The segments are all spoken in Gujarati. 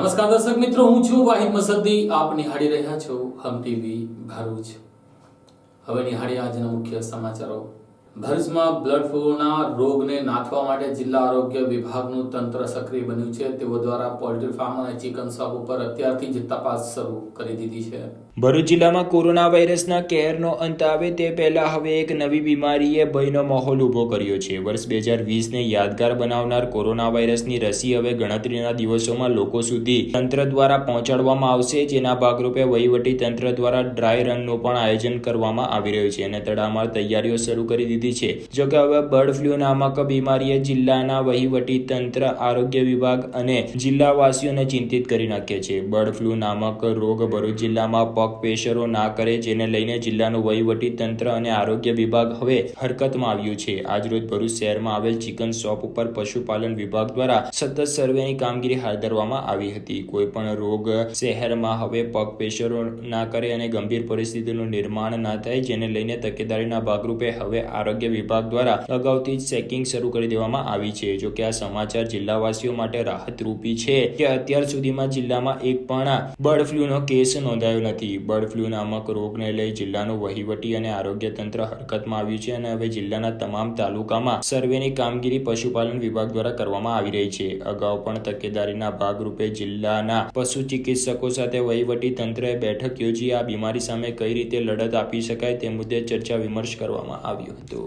નમસ્કાર દર્શક મિત્રો, હું છું વાહિદ મસદ્દી. આપ નિહાળી રહ્યા છો હમ ટીવી ભરૂચ. હવે નિહાળીએ આજના મુખ્ય સમાચારો. ભરૂચમાં બર્ડ ફ્લૂના રોગને નાથવા માટે જિલ્લા આરોગ્ય વિભાગનું તંત્ર સક્રિય બન્યું છે. તેઓ દ્વારા પોલ્ટ્રી ફાર્મ અને ચિકન શોપ ઉપર અત્યારથી જ તપાસ શરૂ કરી દીધી છે. ભરૂચ જિલ્લામાં કોરોના વાયરસના કહેરનો અંત આવે તે પહેલા હવે એક નવી બીમારીએ ભયનો માહોલ ઊભો કર્યો છે. વર્ષ 2020ને યાદગાર બનાવનાર કોરોના વાયરસની રસી હવે ગણતરીના દિવસોમાં લોકો સુધી તંત્ર દ્વારા પહોંચાડવામાં આવશે. જેના ભાગરૂપે વહીવટી તંત્ર દ્વારા ડ્રાય રનનું પણ આયોજન કરવામાં આવી રહ્યું છે અને તડામાર તૈયારીઓ શરૂ કરી દીધી છે. જોકે હવે બર્ડ ફ્લૂ નામક બીમારીએ જિલ્લાના વહીવટી તંત્ર, આરોગ્ય વિભાગ અને જિલ્લાવાસીઓને ચિંતિત કરી નાખ્યા છે. બર્ડ ફ્લૂ નામક રોગ ભરૂચ જિલ્લામાં પગપેસરો ના કરે, જેને લઈને જિલ્લાનું વહીવટી તંત્ર અને આરોગ્ય વિભાગ હવે હરકતમાં આવ્યું છે. આજરોજ ભરૂચ શહેરમાં આવેલ ચિકન શોપ ઉપર પશુપાલન વિભાગ દ્વારા સતત સર્વેની કામગીરી હાથ ધરવામાં આવી હતી. કોઈ પણ રોગ શહેરમાં હવે પગપેસરો ના કરે અને ગંભીર પરિસ્થિતિનું નિર્માણ ના થાય, જેને લઈને તકેદારીના ભાગરૂપે હવે આરોગ્ય વિભાગ દ્વારા અગાઉથી જ ચેકિંગ શરૂ કરી દેવામાં આવી છે. જો કે આ સમાચાર જિલ્લાવાસીઓ માટે રાહતરૂપી છે કે અત્યાર સુધીમાં જિલ્લામાં એક પણ બર્ડ ફ્લૂનો કેસ નોંધાયો નથી. બર્ડ ફ્લૂ નામક રોગને લઈ જિલ્લાનું વહીવટી અને આરોગ્ય તંત્ર હરકતમાં આવ્યું છે અને હવે જિલ્લાના તમામ તાલુકામાં સર્વેની કામગીરી પશુપાલન વિભાગ દ્વારા કરવામાં આવી રહી છે. અગાઉ પણ તકેદારીના ભાગરૂપે જિલ્લાના પશુ ચિકિત્સકો સાથે વહીવટી તંત્રએ બેઠક યોજી આ બીમારી સામે કઈ રીતે લડત આપી શકાય તે મુદ્દે ચર્ચા વિમર્શ કરવામાં આવ્યો હતો.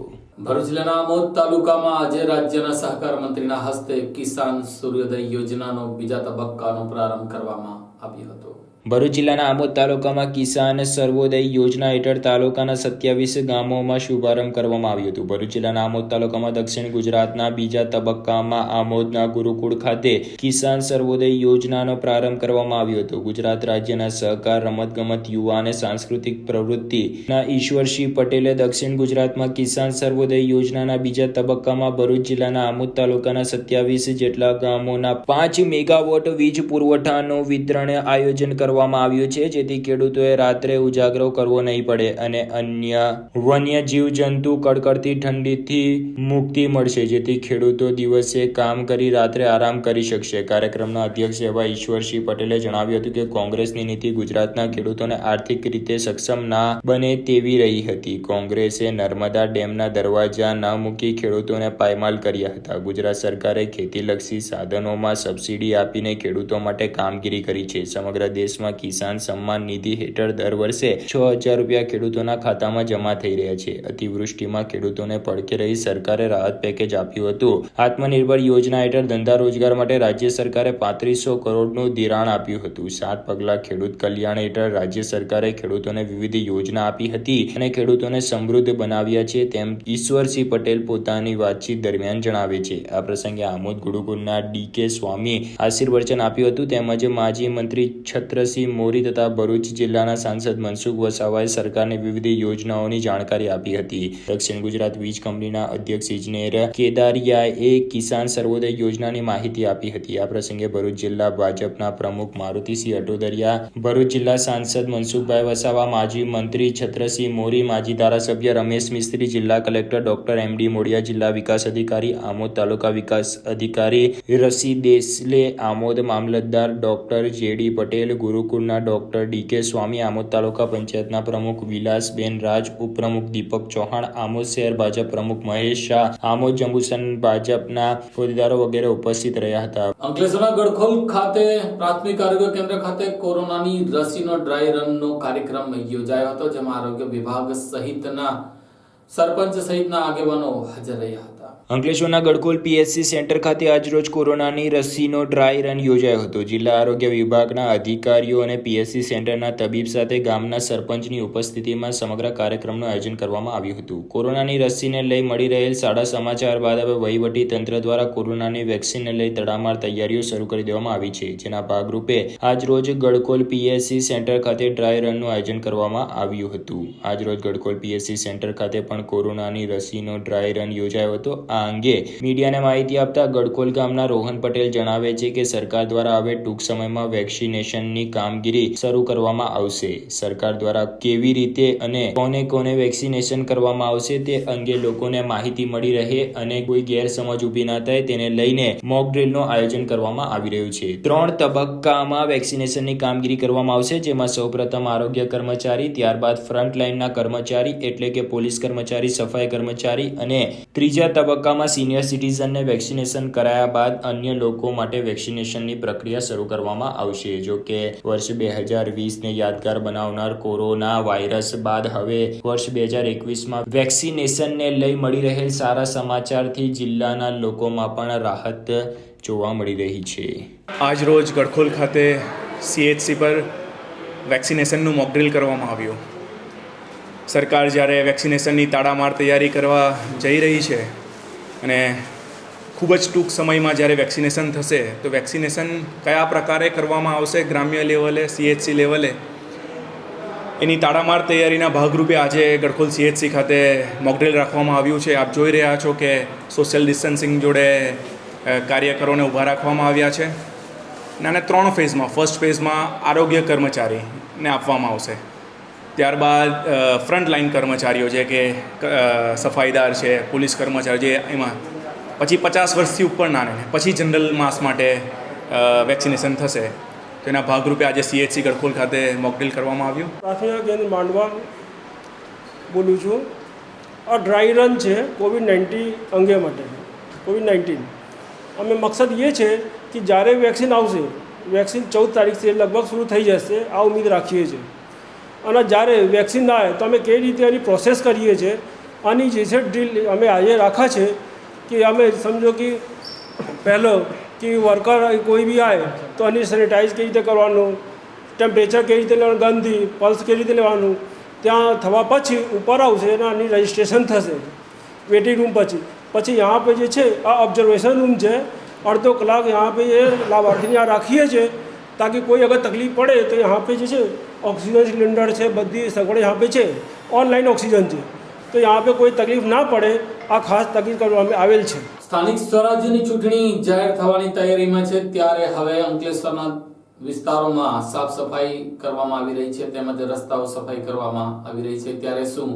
ભરૂચ જિલ્લાના આમોદ તાલુકામાં આજે રાજ્યના સહકાર મંત્રીના હસ્તે કિસાન સૂર્યોદય યોજનાનો બીજા તબક્કાનો પ્રારંભ કરવામાં આવ્યો હતો. ભરૂચ જિલ્લાના આમોદ તાલુકામાં કિસાન સર્વોદય યોજના હેઠળ તાલુકાના 27 ગામોમાં શુભારંભ કરવામાં આવ્યું હતું. ભરૂચ જિલ્લાના આમોદ તાલુકામાં દક્ષિણ ગુજરાતના બીજા તબક્કામાં આમોદના ગુરુકુળ ખાતે કિસાન સર્વોદય યોજનાનો પ્રારંભ કરવામાં આવ્યો હતો. ગુજરાત રાજ્યના સહકાર, રમતગમત, યુવા અને સાંસ્કૃતિક પ્રવૃત્તિના ઈશ્વરસિંહ પટેલે દક્ષિણ ગુજરાતમાં કિસાન સર્વોદય યોજનાના બીજા તબક્કામાં ભરૂચ જિલ્લાના આમોદ તાલુકાના 27 જેટલા ગામોના 5 મેગાવોટ વીજ પુરવઠાનું વિતરણ આયોજન કરવામાં આવ્યું છે, જેથી ખેડૂતોએ રાત્રે ઉજાગરો કરવો નહીં પડે અને અન્ય વન્ય જીવજંતુ કડકડતી ઠંડીથી મુક્તિ મળશે, જેથી ખેડૂતો દિવસે કામ કરી રાત્રે આરામ કરી શકશે. કાર્યક્રમના અધ્યક્ષ એવા ઈશ્વરસિંહ પટેલે જણાવ્યું હતું કે કોંગ્રેસની નીતિ ગુજરાતના ખેડૂતોને આર્થિક રીતે સક્ષમ ના બને તેવી રહી હતી. કોંગ્રેસે નર્મદા ડેમના દરવાજા ન મૂકી ખેડૂતોને પાયમાલ કર્યા હતા. ગુજરાત સરકારે ખેતીલક્ષી સાધનોમાં સબસિડી આપીને ખેડૂતો માટે કામગીરી કરી છે. સમગ્ર દેશમાં કિસાન સન્માન નિધિ હેઠળ દર વર્ષે 6,000 રૂપિયા ખેડૂતોના ખાતામાં જમા થઈ રહ્યા છે. અતિવૃષ્ટિમાં ખેડૂતોને પડકે રહી સરકારે રાહત પેકેજ આપ્યું હતું. આત્મનિર્ભર યોજના હેઠળ ધંધા રોજગાર માટે રાજ્ય સરકારે 3500 કરોડનું ધિરાણ આપ્યું હતું. 7 પગલા ખેડૂત કલ્યાણ હેઠળ રાજ્ય સરકારે ખેડૂતોને વિવિધ યોજના આપી હતી અને ખેડૂતોને સમૃદ્ધ બનાવ્યા છે, તેમ ઈશ્વરસિંહ પટેલ પોતાની વાતચીત દરમિયાન જણાવે છે. આ પ્રસંગે આમોદ ગુરુકુળના ડી.કે. સ્વામી આશીર્વચન આપ્યું હતું, તેમજ માજી મંત્રી છત્રસિંહ મોરી તથા ભરૂચ જિલ્લાના સાંસદ મનસુખ વસાવાએ સરકારની વિવિધ યોજનાઓની જાણકારી આપી હતી. દક્ષિણ ગુજરાત વીજ કંપનીના અધ્યક્ષ ઇજનેર કેદારિયાએ કિસાન સર્વોદય યોજનાની માહિતી આપી હતી. આ પ્રસંગે ભરૂચ જિલ્લા ભાજપના પ્રમુખ મારુતિસિંહ અટોદરિયા, ભરૂચ જિલ્લા સાંસદ મનસુખભાઈ વસાવા, માજી મંત્રી છત્રસિંહ મોરી, માજી ધારાસભ્ય રમેશ મિસ્ત્રી, જિલ્લા કલેક્ટર ડોક્ટર એમ.ડી. મોડિયા, જિલ્લા વિકાસ અધિકારી આમોદ, તાલુકા વિકાસ અધિકારી રસી દેસલે આમોદ, મામલતદાર ડોક્ટર જે.ડી. પટેલ, ગુરુકુળના ડોક્ટર ડી.કે. સ્વામી, આમોદ તાલુકા પંચાયતના પ્રમુખ વિલાસબેન રાજ, ઉપપ્રમુખ દીપક ચૌહાણ, આમોદ શહેર ભાજપ પ્રમુખ મહેશ શાહ, આમોદ જંબુસર ભાજપના હોદ્દેદારો વગેરે ઉપસ્થિત રહ્યા હતા. અંકલેશ્વરના ગડખોલ ખાતે પ્રાથમિક આરોગ્ય કેન્દ્ર ખાતે કોરોનાની રસીનો ડ્રાય રનનો કાર્યક્રમ યોજાયો હતો, જેમાં આરોગ્ય વિભાગ સહિતના સરપંચ સહિતના આગેવાનો હાજર રહ્યા હતા. અંકલેશ્વરના ગડકોલ પીએચસી સેન્ટર ખાતે આજરોજ કોરોનાની રસીનો ડ્રાય રન યોજાયો હતો. જિલ્લા આરોગ્ય વિભાગના અધિકારીઓ અને પીએચસી સેન્ટરના તબીબ સાથે ગામના સરપંચની ઉપસ્થિતિમાં સમગ્ર કાર્યક્રમનું આયોજન કરવામાં આવ્યું હતું. કોરોનાની રસીને લઈ મળી રહેલ સારા સમાચાર બાદ હવે વહીવટી તંત્ર દ્વારા કોરોનાની વેક્સિનને લઈ તડામાર તૈયારીઓ શરૂ કરી દેવામાં આવી છે. જેના ભાગરૂપે આજરોજ ગડકોલ પીએચસી સેન્ટર ખાતે ડ્રાય રનનું આયોજન કરવામાં આવ્યું હતું. આજરોજ ગડકોલ પીએચસી સેન્ટર ખાતે પણ કોરોનાની રસીનો ડ્રાય રન યોજાયો હતો. આ અંગે મીડિયાને માહિતી આપતા ગડખોલ ગામના રોહન પટેલ જણાવે છે કે સરકાર દ્વારા હવે ટૂંક સમયમાં વેક્સિનેશનની કામગીરી શરૂ કરવામાં આવશે. સરકાર દ્વારા કેવી રીતે અને કોને વેક્સિનેશન કરવામાં આવશે તે અંગે લોકોને માહિતી મળી રહે અને કોઈ ગેરસમજ ઊભી ન થાય તેને લઈને મોક ડ્રીલનું આયોજન કરવામાં આવી રહ્યું છે. 3 તબક્કામાં વેક્સિનેશનની કામગીરી કરવામાં આવશે, જેમાં સૌપ્રથમ આરોગ્ય કર્મચારી, ત્યારબાદ ફ્રન્ટલાઇનના કર્મચારી એટલે કે પોલીસ કર્મચારી, સફાઈ કર્મચારી અને ત્રીજા તબક્કામાં સિનિયર સિટીઝનને વેક્સિનેશન કરાયા બાદ અન્ય લોકો માટે વેક્સિનેશનની પ્રક્રિયા શરૂ કરવામાં આવશે. જો કે વર્ષ 2020ને યાદગાર બનાવનાર કોરોના વાયરસ બાદ હવે વર્ષ 2021માં વેક્સિનેશનને લઈ મળી રહેલ સારા સમાચારથી જિલ્લાના લોકોમાં પણ રાહત જોવા મળી રહી છે. આજ રોજ ગડખોલ ખાતે CHC પર વેક્સિનેશનનું મોકડ્રીલ કરવામાં આવ્યું. સરકાર જ્યારે વેક્સિનેશનની તાડામાર તૈયારી કરવા જઈ રહી છે અને ખૂબ જ ટૂંક સમયમાં જ્યારે વેક્સિનેશન થશે તો વેક્સિનેશન કયા પ્રકારે કરવામાં આવશે ગ્રામ્ય લેવલે, CHC લેવલે, એની તાડામાર તૈયારીના ભાગરૂપે આજે ગડખોલ CHC ખાતે મોકડ્રીલ રાખવામાં આવ્યું છે. આપ જોઈ રહ્યા છો કે સોશિયલ ડિસ્ટન્સિંગ જોડે કાર્યકરોને ઊભા રાખવામાં આવ્યા છે અને 3 ફેઝમાં, ફર્સ્ટ ફેઝમાં આરોગ્ય કર્મચારીને આપવામાં આવશે, ત્યારબાદ ફ્રન્ટલાઇન કર્મચારીઓ છે કે સફાઈદાર છે, પોલીસ કર્મચારી છે, એમાં પછી 50 વર્ષથી ઉપરના ને પછી જનરલ માસ માટે વેક્સિનેશન થશે. તો એના ભાગરૂપે આજે CHC ગડખોલ ખાતે મોકડ્રીલ કરવામાં આવ્યું. પ્રાથમિક કેન્દ્ર માંડવા બોલું છું. આ ડ્રાય રન છે કોવિડ-19 અંગે માટે. કોવિડ-19 અમે મકસદ એ છે કે જ્યારે વેક્સિન આવશે, વેક્સિન 14 તારીખથી લગભગ શરૂ થઈ જશે આ ઉમ્મીદ રાખીએ છીએ. અને જ્યારે વેક્સિન ના આવે તો અમે કઈ રીતે એની પ્રોસેસ કરીએ છીએ આની જે છે ડ્રીલ અમે આજે રાખા છે કે અમે સમજો કે પહેલો કે વર્કર કોઈ બી આવે તો આની સેનિટાઈઝ કેવી રીતે કરવાનું, ટેમ્પરેચર કેવી રીતે લેવાનું, ગંધી પલ્સ કેવી રીતે લેવાનું, ત્યાં થવા પછી ઉપર આવશે અને આની રજિસ્ટ્રેશન થશે વેટિંગ રૂમ પછી यहाँ पे જે છે આ ઓબ્ઝર્વેશન રૂમ છે. અડધો કલાક यहाँ पे એ લાભાર્થીને આ રાખીએ છીએ તાકી કોઈ અગર તકલીફ પડે તો यहाँ पे જે છે ઓક્સિજન સિલિન્ડર છે, બધી સગવડ यहाँ पे છે, ઓનલાઈન ઓક્સિજન છે, તો यहाँ पे કોઈ તકલીફ ના પડે આ ખાસ તકલીફ કરવામાં આવેલ છે. સ્થાનિક સ્વરાજ્યની ચૂંટણી જાહેર થવાની તૈયારીમાં છે ત્યારે હવે અંકલેશ્વરના વિસ્તારોમાં સાફ સફાઈ કરવામાં આવી રહી છે તેમજ રસ્તાઓ સફાઈ કરવામાં આવી રહી છે. ત્યારે શું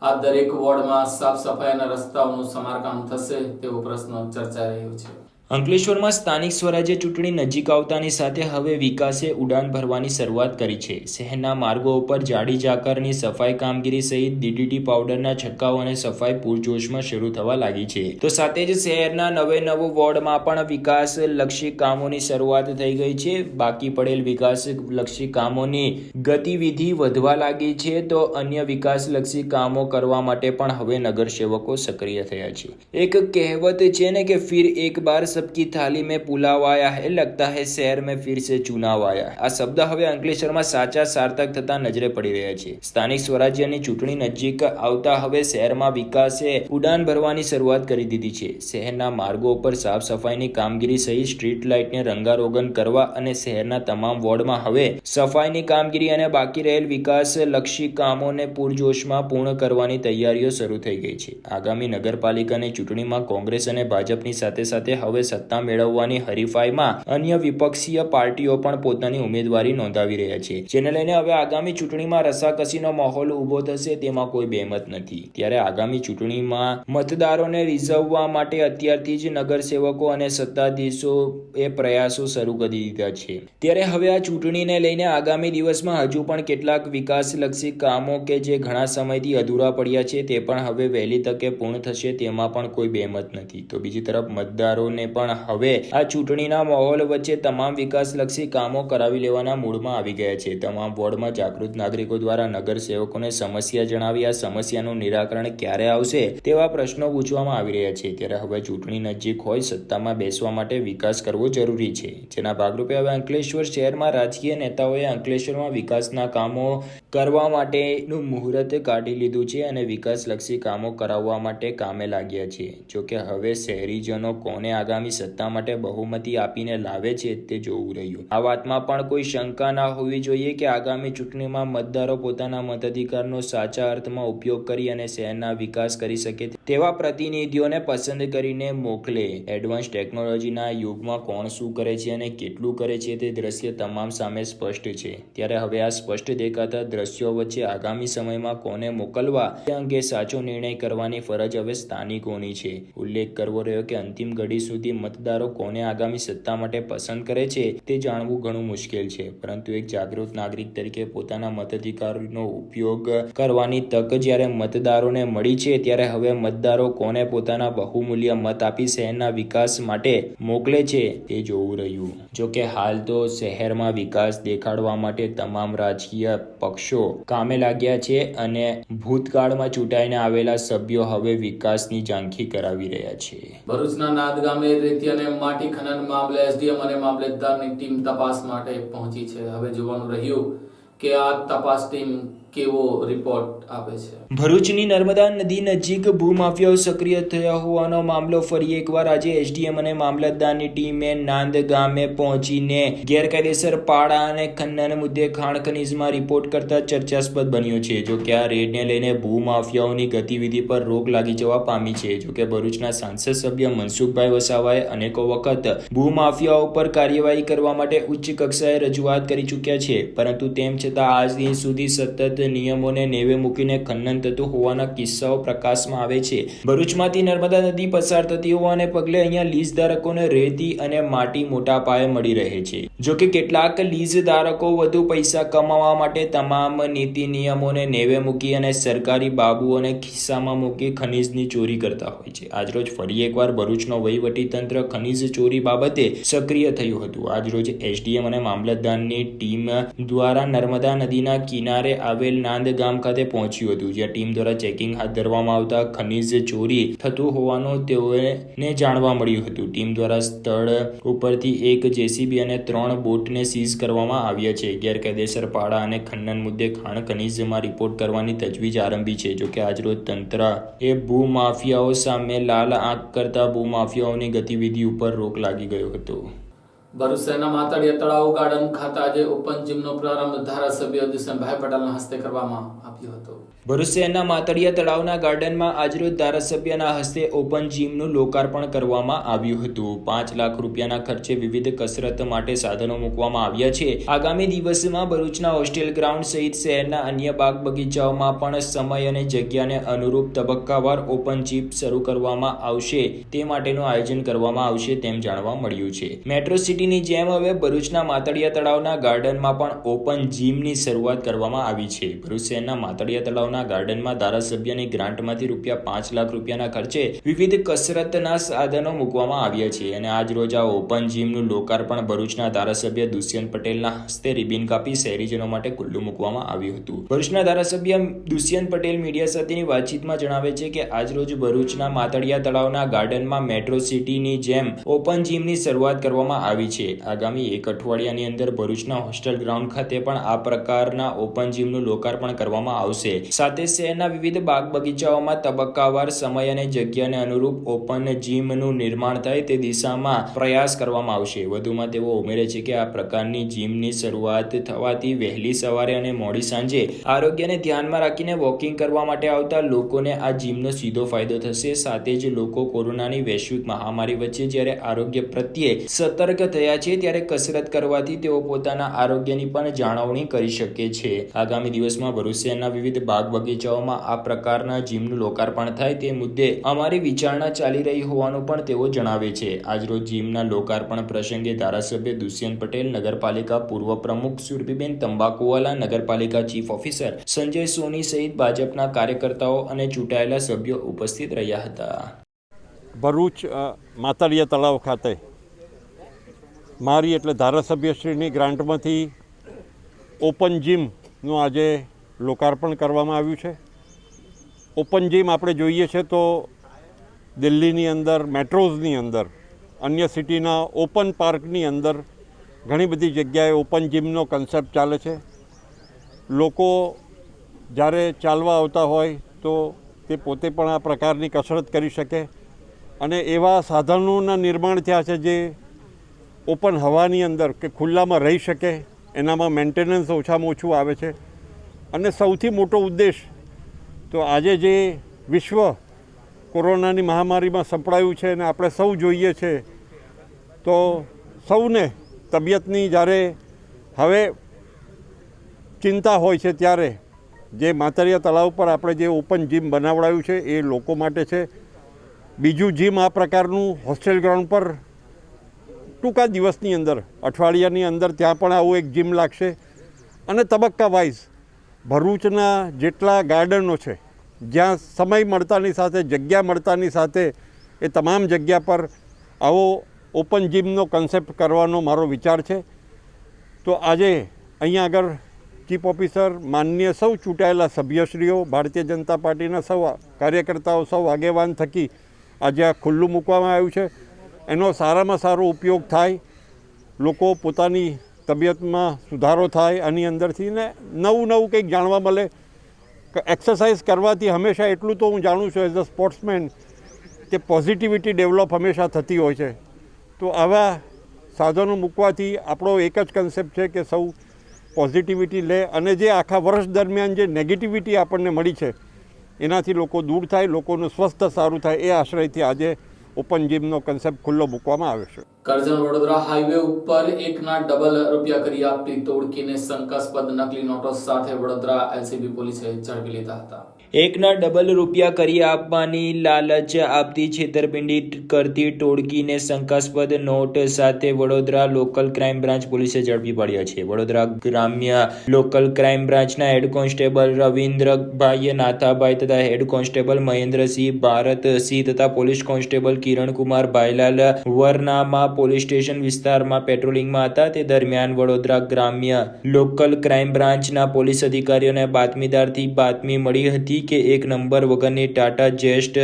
આ દરેક વોર્ડમાં સાફ સફાઈ અને રસ્તાઓનું સમારકામ થશે તેવો પ્રશ્ન ચર્ચાઈ રહ્યો છે. અંકલેશ્વરમાં સ્થાનિક સ્વરાજ્ય ચૂંટણી નજીક આવતાની સાથે હવે વિકાસે ઉડાન ભરવાની શરૂઆત કરી છે. શહેરના માર્ગો ઉપર જાડી ઝાકરની સફાઈ કામગીરી સહિત DDT પાવડરના છંટકાવ અને સફાઈ પૂરજોશમાં શરૂ થવા લાગી છે. તો સાથે જ શહેરના નવ વોર્ડમાં પણ વિકાસલક્ષી કામોની શરૂઆત થઈ ગઈ છે. બાકી પડેલ વિકાસલક્ષી કામોની ગતિવિધિ વધવા લાગી છે તો અન્ય વિકાસલક્ષી કામો કરવા માટે પણ હવે નગરસેવકો સક્રિય થયા છે. એક કહેવત છે ને કે ફિર એક બાર सबकी थाली में पुलाव आया है, लगता है शहर में फिर से चुनाव आया. આ શબ્દ હવે અંકલેશ્વરમાં સાચા સાર્થક થતા નજરે પડી રહ્યા છે. સ્થાનિક સ્વરાજ્યની ચૂંટણી નજીક આવતા હવે શહેરમાં વિકાસે ઉડાન ભરવાની શરૂઆત કરી દીધી છે. શહેરના માર્ગો ઉપર સાફ સફાઈની કામગીરી સહિત સ્ટ્રીટ લાઇટને રંગારોગન કરવા અને શહેરના તમામ વોર્ડમાં હવે સફાઈની કામગીરી અને બાકી રહેલ વિકાસલક્ષી કામોને પૂરજોશમાં પૂર્ણ કરવાની તૈયારીઓ શરૂ થઈ ગઈ છે. આગામી નગરપાલિકાની ચૂંટણીમાં કોંગ્રેસ અને ભાજપની સાથે સાથે હવે સત્તા મેળવવાની હરીફાઈમાં અન્ય વિપક્ષીય પાર્ટીઓ પણ પોતાની ઉમેદવારી નોંધાવી રહ્યા છે. જેને લઈને હવે આગામી ચૂંટણીમાં રસાકસીનો માહોલ ઊભો થશે તેમાં કોઈ બેમત નથી. ત્યારે આગામી ચૂંટણીમાં મતદારોને રીઝવવા માટે અત્યારથી જ નગરસેવકો અને સત્તાધીશોએ પ્રયાસો શરૂ કરી દીધા છે. ત્યારે હવે આ ચૂંટણીને લઈને આગામી દિવસમાં હજુ પણ કેટલાક વિકાસલક્ષી કામો કે જે ઘણા સમયથી અધૂરા પડ્યા છે તે પણ હવે વહેલી તકે પૂર્ણ થશે તેમાં પણ કોઈ બેમત નથી. તો બીજી તરફ મતદારોને પણ હવે આ ચૂંટણીના માહોલ વચ્ચે તમામ વિકાસલક્ષી કામો કરાવી લેવાના મૂડમાં આવી ગયા છે. તમામ વોર્ડમાં જાગૃત નાગરિકો દ્વારા નગરસેવકોને સમસ્યા જણાવી આ સમસ્યાનું નિરાકરણ ક્યારે આવશે તેવા પ્રશ્નો પૂછવામાં આવી રહ્યા છે. ત્યારે હવે ચૂંટણી નજીક હોય સત્તામાં બેસવા માટે વિકાસ કરવો જરૂરી છે. જેના ભાગરૂપે હવે અંકલેશ્વર શહેરમાં રાજકીય નેતાઓએ અંકલેશ્વરમાં વિકાસના કામો કરવા માટેનું મુહૂર્ત કાઢી લીધું છે અને વિકાસલક્ષી કામો કરાવવા માટે કામે લાગ્યા છે. જોકે હવે શહેરીજનો કોને આગામી સત્તા માટે બહુમતી આપીને લાવે છે તે જોવું રહ્યું. આ વાતમાં પણ કોઈ શંકા ના હોવી જોઈએ કે આગામી ચૂંટણીમાં મતદારો પોતાના મતાધિકારનો સાચા અર્થમાં ઉપયોગ કરી અને શહેરના વિકાસ કરી શકે તેવા પ્રતિનિધિઓને પસંદ કરીને મોકલે. એડવાન્સ ટેકનોલોજીના યુગમાં કોણ શું કરે છે અને કેટલું કરે છે તે દ્રશ્ય તમામ સામે સ્પષ્ટ છે. ત્યારે હવે આ સ્પષ્ટ દેખાતા દ્રશ્યો વચ્ચે આગામી સમયમાં કોને મોકલવા તે અંગે સાચો નિર્ણય કરવાની ફરજ હવે સ્થાનિકોની છે. ઉલ્લેખ કરવો રહ્યો કે અંતિમ ઘડી સુધી મતદારો કોને આગામી સત્તા માટે પસંદ કરે છે તે જાણવું ઘણું મુશ્કેલ છે, પરંતુ એક જાગૃત નાગરિક તરીકે પોતાના મતાધિકારનો ઉપયોગ કરવાની તક જ્યારે મતદારોને મળી છે, ત્યારે હવે મતદારો કોને પોતાના બહુમૂલ્ય મત આપી શહેરના વિકાસ માટે મોકલે છે તે જોવું રહ્યું. જોકે હાલ તો શહેરમાં વિકાસ દેખાડવા માટે તમામ રાજકીય પક્ષો કામે લાગ્યા છે અને ભૂતકાળમાં ચૂંટાઈને આવેલા સભ્યો હવે વિકાસની ઝાંખી કરાવી રહ્યા છે. ભરૂચના નાદ ગામે રેતી અને માટી ખનન મામલે એસડીએમ અને મામલતદારની ટીમ તપાસ માટે પહોંચી છે. હવે જોવાનું રહ્યું કે આ તપાસ ટીમ કેવો રિપોર્ટ આપે છે. ભરૂચની નર્મદા નદી નજીક ભૂમાફિયાઓ સક્રિય થયા હોવાનો મામલો ફરી એકવાર આજે એસડીએમ અને મામલતદારની ટીમે નાંદ ગામે પહોંચીને ગેરકાયદેસર પાડા અને ખનન મુદ્દે ખાણ ખનીજમાં રિપોર્ટ કરતા ચર્ચાસ્પદ બન્યો છે. જો કે આ રેડને લઈને ભૂમાફિયાઓની ગતિવિધિ પર રોક લાગી જવા પામી છે. જો કે ભરૂચના સાંસદ સભ્ય મનસુખભાઈ વસાવાએ અનેકો વખત ભૂમાફિયાઓ પર કાર્યવાહી કરવા માટે ઉચ્ચ કક્ષાએ રજૂઆત કરી ચૂક્યા છે, પરંતુ તેમ છતાં આજ દિન સુધી સતત નિયમોને નેવે મૂકીને ખનન થતું હોવાના કિસ્સાઓ પ્રકાશમાં આવે છે. ભરૂચમાંથી નર્મદા નદી પસાર થતી હોવાને પગલે અહીંયા લીઝ ધારકોને રેતી અને માટી મોટા પાયે મળી રહે છે. જો કે કેટલાક લીઝ ધારકો વધુ પૈસા કમાવા માટે તમામ નીતિ નિયમોને નેવે મૂકી અને સરકારી બાબુઓને ખિસ્સામાં મૂકી ખનીજની ચોરી કરતા હોય છે. આજરોજ ફરી એકવાર ભરૂચનો વહીવટીતંત્ર ખનીજ ચોરી બાબતે સક્રિય થયું હતું. આજરોજ એસડીએમ અને મામલતદારની ટીમ દ્વારા નર્મદા નદીના કિનારે આવેલ નાંદ ગામ ખાતે પહોંચ્યું હતું, જ્યાં ટીમ દ્વારા ચેકિંગ હાથ ધરવામાં આવતા ખનીજ ચોરી થતું હોવાનું તેઓને જાણવા મળ્યું હતું. ટીમ દ્વારા સ્થળ ઉપરથી એક જેસીબી અને 3 બોટને સીઝ કરવામાં આવ્યા છે. ગેરકાયદેસર પાડા અને ખનન મુદ્દે ખાણ ખનીજમાં રિપોર્ટ કરવાની તજવીજ આરંભી છે. જો કે આજરોજ તંત્ર એ ભૂમાફિયાઓ સામે લાલ આંખ કરતા ભૂમાફિયાઓની ગતિવિધિ ઉપર રોક લાગી ગયો હતો. ભરૂચ શહેરના માતળિયા તળાવ ગાર્ડન ખાતે આજે ઓપન જીમનો પ્રારંભ ધારાસભ્ય દુષ્યંતભાઈ પટેલના હસ્તે કરવામાં આવ્યો હતો. ભરૂચ શહેરના માતળિયા તળાવના ગાર્ડનમાં આજરોજ ધારાસભ્યના હસ્તે ઓપન જીમનું લોકાર્પણ કરવામાં આવ્યું હતું. 5 લાખ રૂપિયાના ખર્ચે વિવિધ કસરત માટે સાધનો મૂકવામાં આવ્યા છે. આગામી દિવસમાં ભરૂચના હોસ્ટેલ ગ્રાઉન્ડ સહિત શહેરના અન્ય બાગ બગીચાઓમાં પણ સમય અને જગ્યાને અનુરૂપ તબક્કાવાર ઓપન જીમ શરૂ કરવામાં આવશે તે માટેનું આયોજન કરવામાં આવશે તેમ જાણવા મળ્યું છે. મેટ્રો સિટીની જેમ હવે ભરૂચના માતળિયા તળાવના ગાર્ડનમાં પણ ઓપન જીમની શરૂઆત કરવામાં આવી છે. ભરૂચ શહેરના માતળિયા તળાવના ગાર્ડનમાં ધારાસભ્યની ગ્રાન્ટમાંથી ₹5 લાખ રૂપિયાના ખર્ચે વિવિધ કસરતના સાધનો મૂકવામાં આવ્યા છે અને આજ રોજ આ ઓપન જીમનું લોકાર્પણ ભરૂચના ધારાસભ્ય દુષ્યંત પટેલના હસ્તે રિબિન કાપી શહેરીજનો માટે ખુલ્લું મૂકવામાં આવ્યું હતું. ભરૂચના ધારાસભ્ય દુષ્યંત પટેલ મીડિયા સાથેની વાતચીતમાં જણાવે છે કે આજ રોજ ભરૂચના માતળિયા તળાવના ગાર્ડનમાં મેટ્રો સિટીની જેમ ઓપન જીમની શરૂઆત કરવામાં આવી છે. આગામી 1 અઠવાડિયાની અંદર ભરૂચના હોસ્ટેલ ગ્રાઉન્ડ ખાતે પણ આ પ્રકારના ઓપન જીમનું લોકાર્પણ કરવામાં આવશે. સાથે શહેરના વિવિધ બાગ બગીચાઓમાં તબક્કાવાર સમય અને જગ્યાને અનુરૂપ ઓપન જીમનું નિર્માણ થાય તે દિશામાં પ્રયાસ કરવામાં આવશે. વધુમાં તેઓ ઉમેરે છે કે આ પ્રકારની જીમની શરૂઆત થવાથી વહેલી સવારે અને મોડી સાંજે આરોગ્યને ધ્યાનમાં રાખીને વોકિંગ કરવા માટે આવતા લોકોને આ જીમનો સીધો ફાયદો થશે. સાથે જ લોકો કોરોનાની વૈશ્વિક મહામારી વચ્ચે જ્યારે આરોગ્ય પ્રત્યે સતર્ક થયા છે ત્યારે કસરત કરવાથી તેઓ પોતાના આરોગ્યની પણ જાળવણી કરી શકે છે. આગામી દિવસમાં ભરૂચ શહેરના વિવિધ બાગ બગીચાઓમાં આ પ્રકારના જીમનું લોકાર્પણ થાય તે મુદ્દે અમારી વિચારણા ચાલી રહી હોવાનું પણ તેઓ જણાવે છે. આજરોજ જીમના લોકાર્પણ પ્રસંગે ધારાસભ્ય દુષ્યંત પટેલ, નગરપાલિકા પૂર્વ પ્રમુખ સુરભીબેન તંબાકુવાલા, નગરપાલિકા ચીફ ઓફિસર સંજય સોની સહિત ભાજપના કાર્યકર્તાઓ અને ચૂંટાયેલા સભ્યો ઉપસ્થિત રહ્યા હતા. ભરૂચ માતળિયા તળાવ ખાતે મારી એટલે ધારાસભ્યશ્રીની ગ્રાન્ટમાંથી ઓપન જીમનું આજે લોકાર્પણ કરવામાં આવ્યું છે. ઓપન જીમ આપણે જોઈએ છે તો દિલ્હીની અંદર, મેટ્રોઝની અંદર, અન્ય સિટીના ઓપન પાર્કની અંદર ઘણી બધી જગ્યાએ ઓપન જીમનો કન્સેપ્ટ ચાલે છે. લોકો જ્યારે ચાલવા આવતા હોય તો તે પોતે પણ આ પ્રકારની કસરત કરી શકે અને એવા સાધનોના નિર્માણ થયા છે જે ઓપન હવાની અંદર કે ખુલ્લામાં રહી શકે, એનામાં મેન્ટેનન્સ ઓછામાં ઓછું આવે છે. અને સૌથી મોટો ઉદ્દેશ તો આજે જે વિશ્વ કોરોનાની મહામારીમાં સંપડાયું છે અને આપણે સૌ જોઈએ છે તો સૌને તબિયતની જ્યારે હવે ચિંતા હોય છે ત્યારે જે માતરિયા તળાવ પર આપણે જે ઓપન જીમ બનાવડાયું છે એ લોકો માટે છે. બીજું જીમ આ પ્રકારનું હોસ્ટેલ ગ્રાઉન્ડ પર ટૂંકા દિવસની અંદર અઠવાડિયાની અંદર ત્યાં પણ આવું એક જીમ લાગશે અને તબક્કા વાઇઝ ભરૂચના જેટલા ગાર્ડનો છે જ્યાં સમય મળતાની સાથે જગ્યા મળતાની સાથે એ તમામ જગ્યા પર આવો ઓપન જીમનો કન્સેપ્ટ કરવાનો મારો વિચાર છે. તો આજે અહીંયા આગળ ચીફ ઓફિસર માનનીય સૌ ચૂંટાયેલા સભ્યશ્રીઓ ભારતીય જનતા પાર્ટીના સૌ કાર્યકર્તાઓ સૌ આગેવાન થકી આજે આ ખુલ્લું મૂકવામાં આવ્યું છે. એનો સારામાં સારો ઉપયોગ થાય, લોકો પોતાની તબિયતમાં સુધારો થાય આની અંદરથી ને નવું કંઈક જાણવા મળે. એક્સરસાઇઝ કરવાથી હંમેશા એટલું તો હું જાણું છું એઝ અ સ્પોર્ટ્સમેન કે પોઝિટિવિટી ડેવલપ હંમેશા થતી હોય છે. તો આવા સાધનો મૂકવાથી આપણો એક જ કન્સેપ્ટ છે કે સૌ પોઝિટિવિટી લે અને જે આખા વર્ષ દરમિયાન જે નેગેટિવિટી આપણને મળી છે એનાથી લોકો દૂર થાય, લોકોનું સ્વાસ્થ્ય સારું થાય એ આશ્રયથી આજે ઓપન જીમનો કન્સેપ્ટ ખુલ્લો મૂકવામાં આવ્યો છે. કરજણ વડોદરા હાઈવે ઉપર એકના ડબલ રૂપિયા કરી આપતી તોડકીને શંકાસ્પદ નકલી નોટો સાથે વડોદરા એલસીબી પોલીસે ઝડપી લીધા હતા. એકના ડબલ રૂપિયા કરી આપવાની લાલચ આપતી છેતરપિંડી કરતી ટોળકીને શંકાસ્પદ નોટ સાથે વડોદરા લોકલ ક્રાઇમ બ્રાન્ચ પોલીસે ઝડપી પાડ્યા છે. વડોદરા ગ્રામ્ય લોકલ ક્રાઇમ બ્રાન્ચના હેડ કોન્સ્ટેબલ રવિન્દ્રભાઈ નાથાભાઈ તથા હેડ કોન્સ્ટેબલ મહેન્દ્રસિંહ ભારતસિંહ તથા police constable Kirankumar Bhailal Varnama police station વિસ્તારમાં પેટ્રોલિંગમાં હતા. તે દરમિયાન વડોદરા ગ્રામ્ય લોકલ ક્રાઇમ બ્રાન્ચના પોલીસ અધિકારીઓને બાતમીદારથી બાતમી મળી હતી કે એક નંબર વગરની ટાટા જેસ્ટ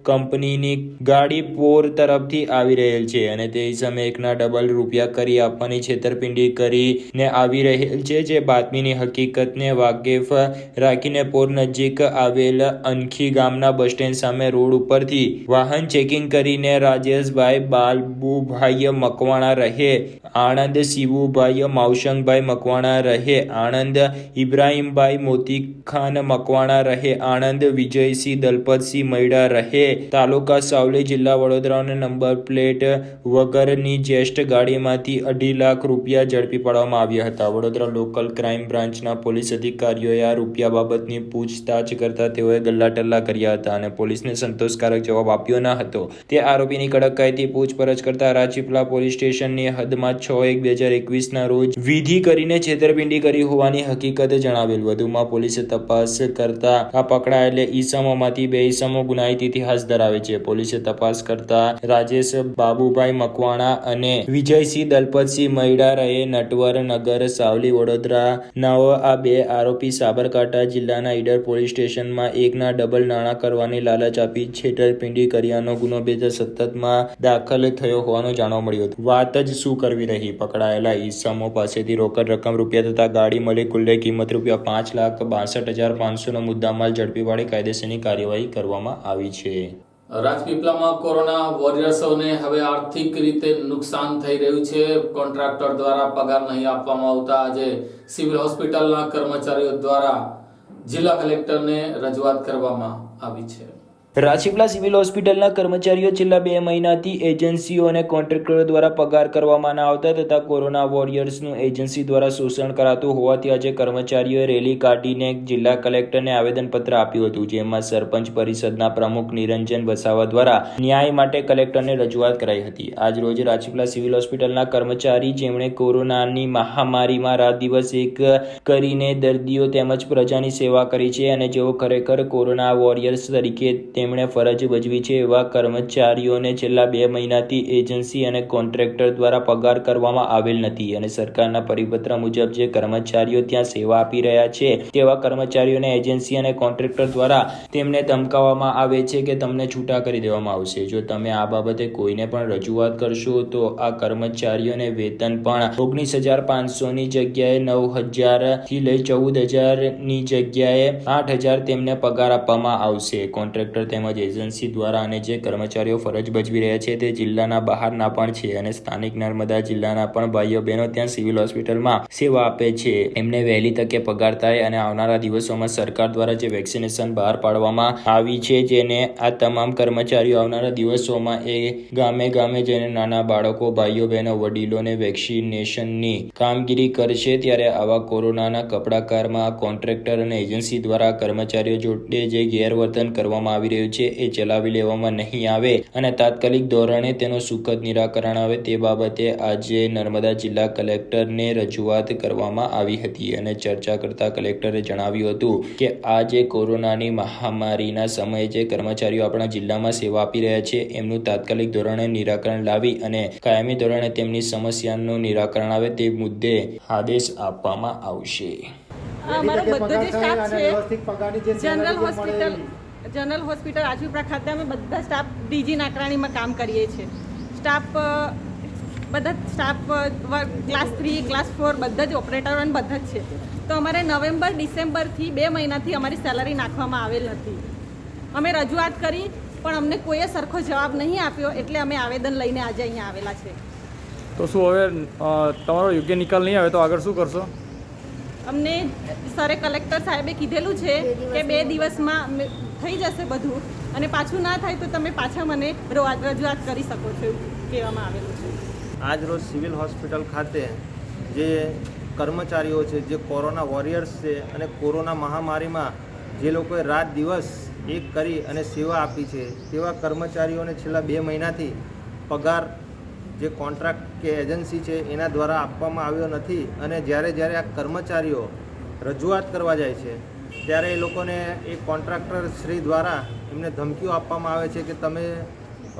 કંપનીની ગાડી પોર તરફથી આવી રહેલ છે અને તે સમયે એકના ડબલ રૂપિયા કરી આપવાની છેતરપિંડી કરીને આવી રહેલ છે. જે બાતમીની હકીકતને વાકેફ રાખીને પોર નજીક આવેલ અનખી ગામના બસ સ્ટેન્ડ સામે રોડ ઉપરથી વાહન ચેકિંગ કરીને રાજેશભાઈ બાલબુભાઈ મકવાણા રહે આણંદ, શિવુભાઈ માવશંગભાઈ મકવાણા રહે આણંદ, ઇબ્રાહીમભાઈ મોતીખાન મકવાણા રહે આણંદ, વિજયસિંહ દલપતસિંહ મૈડા રહે તાલુકા સાવલી જિલ્લા વડોદરાને નંબર પ્લેટ વગરની જેસ્ટ ગાડીમાંથી 2.5 લાખ રૂપિયા ઝડપી પાડવામાં આવ્યા હતા. વડોદરા લોકલ ક્રાઇમ બ્રાન્ચના પોલીસ અધિકારીઓએ આ રૂપિયા બાબતની પૂછતાછ કરતા તેઓએ ગલ્લાટલ્લા કર્યા હતા અને પોલીસને સંતોષકારક જવાબ આપ્યો ન હતો. તે આરોપીની કડક કાયદાથી પૂછપરછ કરતા રાજપીપળા પોલીસ સ્ટેશનની હદમાં 6/1/2021 રોજ વિધિ કરીને છેતરપિંડી કરી હોવાની હકીકત જણાવેલ. વધુમાં પોલીસે તપાસ કરતા આ પકડાયેલા ઈસમોમાંથી 2 ઈસમો ગુનાહિત ઇતિહાસ ધરાવે છે. પોલીસે તપાસ કરતા રાજેશ બાબુભાઈ મકવાણા અને વિજયસિંહ દલપતસિંહ મૈડા રહે નટવર નગર સાવલી વડોદરા નાઓ આ 2 આરોપી સાબરકાંઠા જિલ્લાના ઈડર પોલીસ સ્ટેશનમાં એકના ડબલ નાણાં કરવાની લાલચ આપી છેતરપિંડી કર્યાનો ગુનો 2017માં દાખલ થયો હોવાનું જાણવા મળ્યું હતું. વાત જ શું કરવી રહી. પકડાયેલા ઈસમો પાસેથી રોકડ રકમ રૂપિયા તથા ગાડી મળી કુલ્લે કિંમત રૂપિયા 5,62,500નો મુદ્દામાલ ઝડપી પાડી કાયદેસરની કાર્યવાહી કરવામાં આવી છે. રાજપીપળામાં કોરોના વોરિયર્સોને હવે આર્થિક રીતે નુકસાન થઈ રહ્યું છે. કોન્ટ્રાક્ટર દ્વારા પગાર નહીં આપવામાં આવતા આજે સિવિલ હોસ્પિટલના કર્મચારીઓ દ્વારા જિલ્લા કલેક્ટરને રજૂઆત કરવામાં આવી છે. રાજપીપળા સિવિલ હોસ્પિટલના કર્મચારીઓ છેલ્લા 2 મહિનાથી એજન્સીઓ અને કોન્ટ્રાક્ટરો દ્વારા પગાર કરવામાં ન આવતા તથા કોરોના વોરિયર્સનું એજન્સી દ્વારા શોષણ કરાતું હોવાથી આજે કર્મચારીઓએ રેલી કાઢીને જિલ્લા કલેક્ટરને આવેદનપત્ર આપ્યું હતું. જેમાં સરપંચ પરિષદના પ્રમુખ નિરંજન વસાવા દ્વારા ન્યાય માટે કલેક્ટરને રજૂઆત કરાઈ હતી. આજ રોજ રાજપીપળા સિવિલ હોસ્પિટલના કર્મચારી જેમણે કોરોનાની મહામારીમાં રાત દિવસ એક કરીને દર્દીઓ તેમજ પ્રજાની સેવા કરી છે અને જેઓ ખરેખર કોરોના વોરિયર્સ તરીકે તેમણે ફરજ ભજવી છે એવા કર્મચારીઓને છેલ્લા 2 મહિનાથી એજન્સી અને કોન્ટ્રાક્ટર દ્વારા પગાર કરવામાં આવેલ નથી અને સરકારના પરિપત્ર મુજબ જે કર્મચારીઓ ત્યાં સેવા આપી રહ્યા છે તેવા કર્મચારીઓને એજન્સી અને કોન્ટ્રાક્ટર દ્વારા તેમને ધમકાવવામાં આવે છે કે તમને છૂટા કરી દેવામાં આવશે. જો તમે આ બાબતે કોઈને પણ રજૂઆત કરશો તો આ કર્મચારીઓને વેતન પણ 19,500ની જગ્યાએ 9,000 થી લઈ 14,000ની જગ્યાએ 8,000 તેમને પગાર આપવામાં આવશે. કોન્ટ્રાક્ટર તેમજ એજન્સી દ્વારા અને જે કર્મચારીઓ ફરજ બજાવી રહ્યા છે તે જિલ્લાના બહારના પણ છે અને સ્થાનિક નર્મદા જિલ્લાના પણ ભાઈઓ બહેનો ત્યાં સિવિલ હોસ્પિટલમાં સેવા આપે છે. એમને વહેલી તકે પગાર થાય અને આવનારા દિવસોમાં સરકાર દ્વારા જે વેક્સિનેશન બહાર પાડવામાં આવી છે જેને આ તમામ કર્મચારીઓ આવનારા દિવસોમાં એ ગામે ગામે જઈને નાના બાળકો, ભાઈઓ બહેનો, વડીલોને વેક્સિનેશનની કામગીરી કરશે. ત્યારે આવા કોરોનાના કપડાકારમાં કોન્ટ્રાક્ટર અને એજન્સી દ્વારા કર્મચારીઓ જોડે જે ગેરવર્તન કરવામાં આવી રહ્યું છે એ ચલાવી લેવામાં નહીં આવે અને તાત્કાલિક ધોરણે તેનું સુખદ નિરાકરણ આવે તે બાબતે આજે નર્મદા જિલ્લા કલેક્ટરને રજૂઆત કરવામાં આવી હતી અને ચર્ચા કરતા કલેક્ટરે જણાવ્યું હતું કે આ જે કોરોનાની મહામારીના સમયે જે કર્મચારીઓ આપણા જિલ્લામાં સેવા આપી રહ્યા છે એમનું તાત્કાલિક ધોરણે નિરાકરણ લાવી અને કાયમી ધોરણે તેમની સમસ્યાનું નિરાકરણ આવે તે મુદ્દે આદેશ આપવામાં આવશે. અમારો બધો જે સ્ટાફ છે જનરલ હોસ્પિટલ રાજપીપળા ખાતે અમે બધા સ્ટાફ ડીજી નાકરાણીમાં કામ કરીએ છીએ. બધા સ્ટાફ ક્લાસ 3, ક્લાસ 4 બધા જ ઓપરેટરો અને બધા જ છે. તો અમારે નવેમ્બર, ડિસેમ્બરથી 2 મહિનાથી અમારી સેલરી નાખવામાં આવેલ હતી. અમે રજૂઆત કરી પણ અમને કોઈએ સરખો જવાબ નહીં આપ્યો એટલે અમે આવેદન લઈને આજે અહીંયા આવેલા છે. તો શું હવે તમારો યોગ્ય નિકાલ નહીં આવે તો આગળ શું કરશો? અમને સરે કલેક્ટર સાહેબે કીધેલું છે કે 2 દિવસમાં થઈ જશે બધું અને પાછું ના થાય તો તમે પાછા મને રજૂઆત કરી શકો છો એવું કહેવામાં આવેલું છે. આજ રોજ સિવિલ હોસ્પિટલ ખાતે જે કર્મચારીઓ છે, જે કોરોના વોરિયર્સ છે અને કોરોના મહામારીમાં જે લોકોએ રાત દિવસ એક કરી અને સેવા આપી છે તેવા કર્મચારીઓને છેલ્લા 2 મહિનાથી પગાર જે કોન્ટ્રાક્ટ કે એજન્સી છે એના દ્વારા આપવામાં આવ્યો નથી અને જ્યારે આ કર્મચારીઓ રજૂઆત કરવા જાય છે ત્યારે એ લોકોને એ કોન્ટ્રાક્ટર શ્રી દ્વારા એમને ધમકીઓ આપવામાં આવે છે કે તમે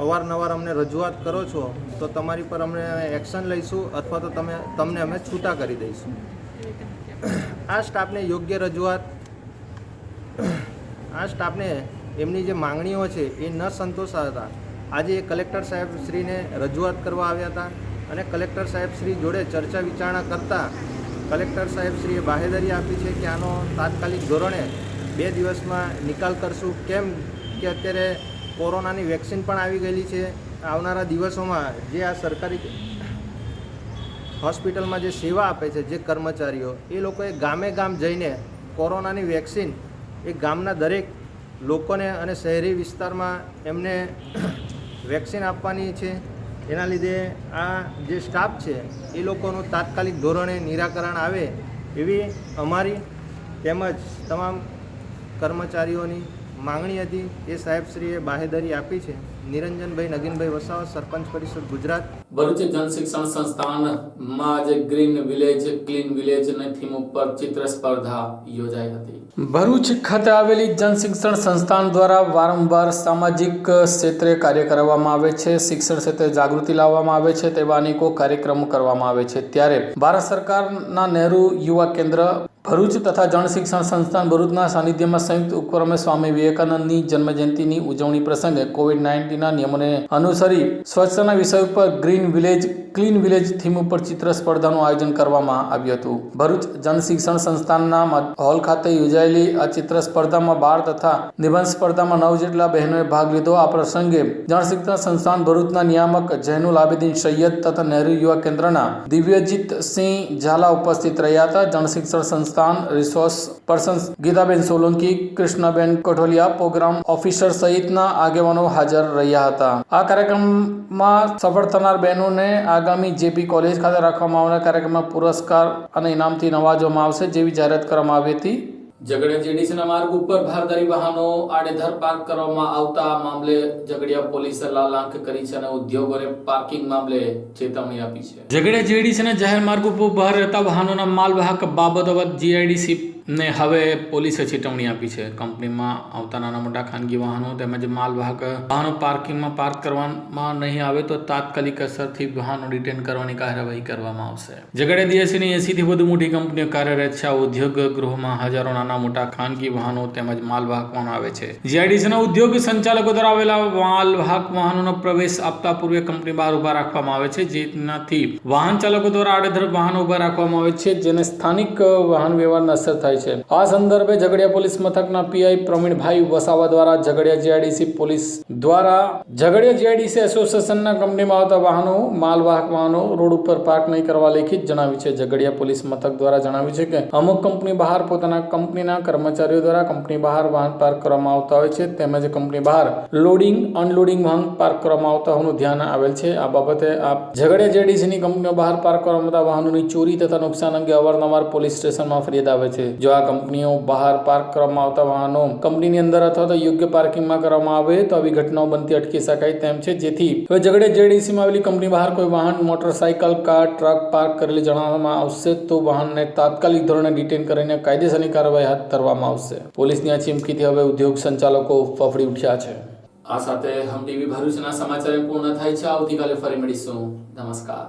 અવારનવાર અમને રજૂઆત કરો છો તો તમારી પર અમે એક્શન લઈશું અથવા તો તમને અમે છૂટા કરી દઈશું. આ સ્ટાફને યોગ્ય રજૂઆત, આ સ્ટાફને એમની જે માંગણીઓ છે એ ન સંતોષાતા આજે કલેક્ટર સાહેબ શ્રીને રજૂઆત કરવા આવ્યા હતા અને કલેક્ટર સાહેબ શ્રી જોડે ચર્ચા વિચારણા કરતાં કલેક્ટર સાહેબ શ્રીએ બાહેધરી આપી છે કે આનો તાત્કાલિક ધોરણે 2 દિવસમાં નિકાલ કરશું. કેમ કે અત્યારે કોરોનાની વેક્સિન પણ આવી ગયેલી છે. આવનારા દિવસોમાં જે આ સરકારી હોસ્પિટલમાં જે સેવા આપે છે જે કર્મચારીઓ એ લોકોએ ગામે ગામ જઈને કોરોનાની વેક્સિન એ ગામના દરેક લોકોને અને શહેરી વિસ્તારમાં એમને વેક્સિન આપવાની છે. એના લીધે આ જે સ્ટાફ છે એ લોકોનું તાત્કાલિક ધોરણે નિરાકરણ આવે એવી અમારી તેમજ તમામ કર્મચારીઓની માંગણી હતી. એ સાહેબશ્રીએ બાહેધરી આપી છે. નિરંજનભાઈ નગીનભાઈ વસાવા, સરપંચ પરિષદ, ગુજરાત. ભરૂચ જનશિક્ષણ સંસ્થાનમાં આજે ગ્રીન વિલેજ ક્લીન વિલેજની થીમ ઉપર ચિત્ર સ્પર્ધા યોજાઈ હતી. ભરૂચ ખાતે આવેલી જનશિક્ષણ સંસ્થાન દ્વારા વારંવાર સામાજિક ક્ષેત્રે કાર્ય કરવામાં આવે છે, શિક્ષણ ક્ષેત્રે જાગૃતિ લાવવામાં આવે છે તેવા અનેકો કાર્યક્રમો કરવામાં આવે છે. ત્યારે ભારત સરકારના નહેરુ યુવા કેન્દ્ર ભરૂચ તથા જનશિક્ષણ સંસ્થાન ભરૂચના સાનિધ્યમાં સંયુક્ત ઉપક્રમે સ્વામી વિવેકાનંદની જન્મજયંતિની ઉજવણી પ્રસંગે કોવિડ-19ના નિયમોને અનુસરી સ્વચ્છતાના વિષય ઉપર green village clean village theme ઉપર ચિત્ર સ્પર્ધાનું આયોજન કરવામાં આવ્યું હતું. ભરૂચ જનશિક્ષણ સંસ્થાનના હોલ ખાતે યોજાયેલી આ ચિત્ર સ્પર્ધામાં 12 તથા નિબંધ સ્પર્ધામાં 9 જેટલા બહેનોએ ભાગ લીધો. આ પ્રસંગે જનશિક્ષણ સંસ્થાન ભરૂચના નિયામક જૈનુલ આબેદીન સૈયદ તથા નહેરુ યુવા કેન્દ્રના દિવ્યજીત સિંહ ઝાલા ઉપસ્થિત રહ્યા હતા. Janshikshan Sansthan resource person Gitaben Solanki, Krishnaben Kathoriya, programme officer સહિતના આગેવાનો હાજર રહ્યા હતા. આ કાર્યક્રમમાં સફળ થનાર બહેનોને આગામી જેપી કોલેજ ખાતે રાખવામાં આવનાર કાર્યક્રમમાં પુરસ્કાર અને ઇનામથી નવાજવામાં આવશે જેવી જાહેરાત કરવામાં આવી હતી. ઝઘડિયા જેડીસીના માર્ગ ઉપર ભારદારી વાહનો આડેધડ પાર્ક કરવામાં આવતા મામલે ઝઘડિયા પોલીસે લાલ આંખ કરી છે અને ઉદ્યોગોને પાર્કિંગ મામલે ચેતવણી આપી છે. ઝઘડિયા જેડીસીના જાહેર માર્ગ ઉપર ઉભા રહેતા વાહનોના માલવાહક બાબતો જીઆઈડીસી ને હવે પોલીસે ચેતવણી આપી છે. કંપનીમાં આવતા નાના મોટા ખાનગી વાહનો તેમજ માલવાહક વાહનો પાર્કિંગમાં પાર્ક કરવામાં નહીં આવે તો તાત્કાલિક અસરથી વાહનો ડિટેન કરવાની કાર્યવાહી કરવામાં આવશે. ઝઘડિયા જીઆઈડીસીની 80 થી વધુ મોટી કંપનીઓ કાર્યરત છે. ઉદ્યોગ ગૃહમાં હજારો નાના મોટા ખાનગી વાહનો તેમજ માલવાહક વાહનો આવે છે. જીઆઈડીસીના ઉદ્યોગ સંચાલકો દ્વારા આવેલા માલવાહક વાહનોનો પ્રવેશ આપતા પૂર્વે કંપની બહાર ઉભા રાખવામાં આવે છે, જેનાથી વાહન ચાલકો દ્વારા આડેધડ વાહનો ઉભા રાખવામાં આવે છે, જેને સ્થાનિક વાહન વ્યવહારને અસર થાય છે। આ સંદર્ભે ઝઘડિયા પોલીસ મથકના પીઆઈ પ્રવીણભાઈ વસાવા દ્વારા ઝઘડિયા જીઆઈડીસી પોલીસ દ્વારા ઝઘડિયા જીઆઈડીસી એસોસિએશનના કંપનીમાં આવતા વાહનો માલવાહક વાહનો રોડ ઉપર પાર્ક નહીં કરવા લેખિત જણાવ્યું છે। ઝઘડિયા પોલીસ મથક દ્વારા જણાવ્યું છે કે અમુક કંપની બહાર પોતાના કંપનીના કર્મચારીઓ દ્વારા કંપની બહાર વાહન પાર્ક કરવામાં આવતા હોય છે, તેમજ કંપની બહાર લોડિંગ અનલોડિંગ વાહન પાર્ક કરવામાં આવતા હોવાનું ધ્યાન આવેલ છે। આ બાબતે આપ ઝઘડિયા જીઆઈડીસીની કંપનીઓ બહાર પાર્ક કરવામાં આવતા વાહનોની ચોરી તથા નુકસાન અંગે અવારનવાર પોલીસ સ્ટેશનમાં ફરિયાદ આવે છે। જો આ કંપનીઓ બહાર પાર્ક કરવામાં આવતા વાહનો કંપનીની અંદર અથવા તો યોગ્ય પાર્કિંગમાં કરવામાં આવે તો આવી ઘટનાઓ બનતી અટકી શકાય તેમ છે। જેથી હવે ઝઘડિયા જીઆઈડીસીમાં આવેલી કંપની બહાર કોઈ વાહન મોટરસાયકલ કાર ટ્રક પાર્ક કરેલી જણાવવામાં આવશે તો વાહનને તાત્કાલિક ધોરણે ડિટેન કરીને કાયદેસરની કાર્યવાહી હાથ ધરવામાં આવશે। પોલીસની આ ચીમકીથી હવે ઉદ્યોગ સંચાલકો ફફડી ઉઠ્યા છે। આ સાથે હમ ટીવી ભરૂચના સમાચાર પૂર્ણ થાય છે। આવતીકાલે ફરી મળીશું। નમસ્કાર।